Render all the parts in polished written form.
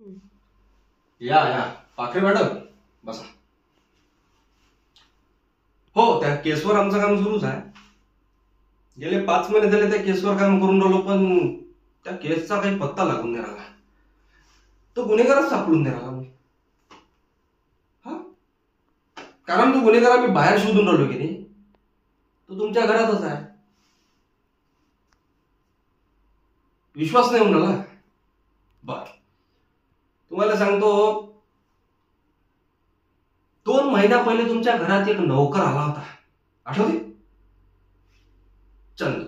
या या पाखरे मॅडम बसा. हो, त्या केसवर आमचं काम सुरूच आहे. गेले 5 महिने झाले त्या केसवर काम करून राहिलो, पण त्या केसचा काही पत्ता लागून नाही राहिला. तो गुन्हेगारच सापडून नाही राहिला. हा, कारण तो गुन्हेगार आम्ही बाहेर शोधून राहिलो की नाही, तो तुमच्या घरातच आहे. विश्वास नाही होऊन राहिला. बर, तुम्हाला सांगतो, 2 महिन्या पहिले तुमच्या घरात एक नोकर आला होता, आठवते? चंदू.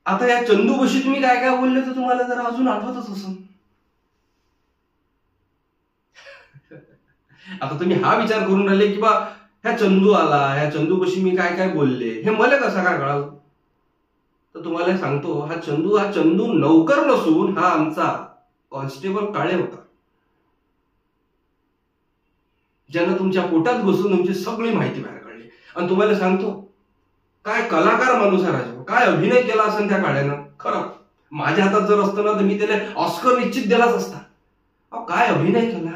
आता या चंदूपाशी तुम्ही काय काय बोलले तर तुम्हाला जरा अजून आठवतच असेल. आता तुम्ही हा विचार करून राहिले की बा ह्या चंदू आला, ह्या चंदूपाशी मी काय काय बोलले, हे मला कसं काय कळालं? तर तुम्हाला सांगतो, हा चंदू नौकर नसून हा आमचा कॉन्स्टेबल काळे होता, ज्यानं तुमच्या पोटात घुसून तुमची सगळी माहिती बाहेर काढली. आणि तुम्हाला सांगतो, काय कलाकार माणूस आहे राजा, काय अभिनय केला असेल त्या काळ्यानं. खरं माझ्या हातात जर असतं ना तर मी त्याला ऑस्कर निश्चित दिलाच असता. अहो, काय अभिनय केला,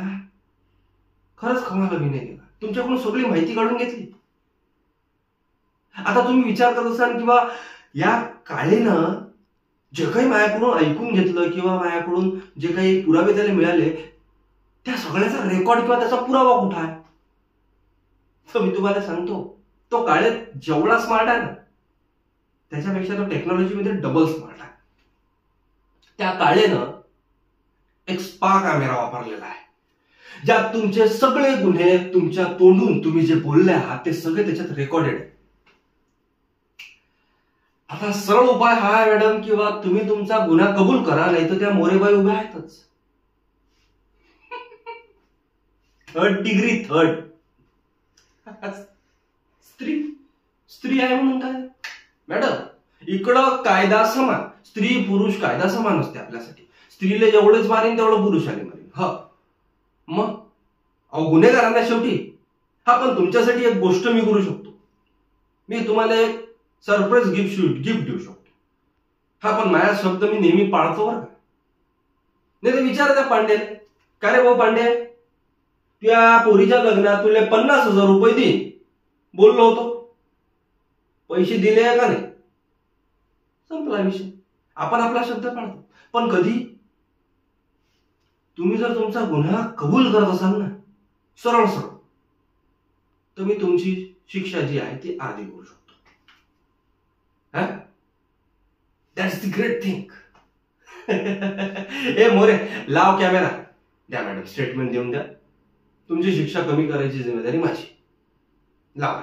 खरंच कमाल अभिनय केला. तुमच्याकडून सगळी माहिती काढून घेतली. आता तुम्ही विचार करत असाल किंवा या काळेनं जे काही माझ्याकडून ऐकून घेतलं किंवा माझ्याकडून जे काही पुरावे त्याला मिळाले, त्या सगळ्याचा रेकॉर्ड किंवा त्याचा पुरावा कुठं आहे? तर मी तुम्हाला सांगतो, तो काळे जेवढा स्मार्ट आहे ना, त्याच्यापेक्षा तो टेक्नॉलॉजीमध्ये डबल स्मार्ट आहे. त्या काळेनं एक स्पा कॅमेरा वापरलेला आहे, ज्यात तुमचे सगळे गुन्हे तुमच्या तोंडून तुम्ही जे बोलले आहात ते सगळे त्याच्यात रेकॉर्डेड आहे. आता सरळ उपाय हा आहे मॅडम, किंवा तुम्ही तुमचा गुन्हा कबूल करा, नाही तर त्या मोरेबाई उभ्या आहेतच. 3rd degree third. स्त्री आहे म्हणून काय मॅडम? इकडं कायदा समान, स्त्री पुरुष कायदा समान असते आपल्यासाठी. स्त्रीला जेवढंच मारेन तेवढं पुरुषाने मारेन. हा, मग अहो गुन्हेगारांना शेवटी. हा, पण तुमच्यासाठी एक गोष्ट मी करू शकतो. मी तुम्हाला एक सरप्राईज गिफ्ट देऊ शकतो. हा, पण माझा शब्द मी नेहमी पाळतो बरं का. नाही तर विचार त्या पांड्याला, काय रे भाऊ पांड्या, त्या पोरीच्या लग्नात तुला 50,000 रुपये दे बोललो होतो, पैसे दिले का नाही? संपला विषय. आपण आपला शब्द पाळतो. पण कधी तुम्ही जर तुमचा गुन्हा कबूल करत असाल ना, सरळ सरळ, तर मी तुमची शिक्षा जी आहे ती अर्धी करू शकतो. That's the great thing. ए मोरे, लाव कॅमेरा. द्या मॅडम, स्टेटमेंट देऊन द्या. तुमची शिक्षा कमी करायची जिम्मेदारी माझी. लावा.